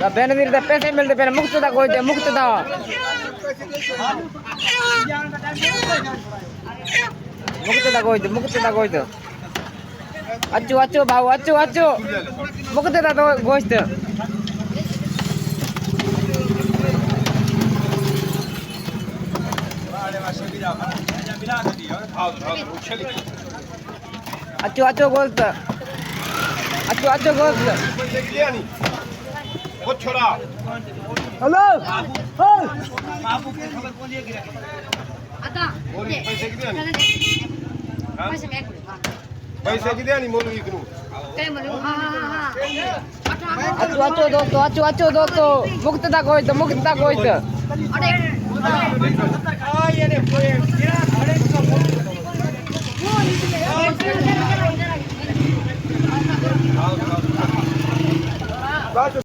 बेनवीर दे पैसे मिलते पे मुक्त दा कोई दे मुक्त दा कोई दे अच्छो अच्छो भाऊ अच्छो अच्छो मुक्त दा तो गोश्त अच्छो अच्छो गोश्त अच्छो अच्छो गोश्त हेलो बाबू की खबर बोलिए कि आता पैसे किती आणि मौलवी करू काय म्हणू हां हां अच्छो अच्छो दोस्तों मुक्त दा गोश्त अरे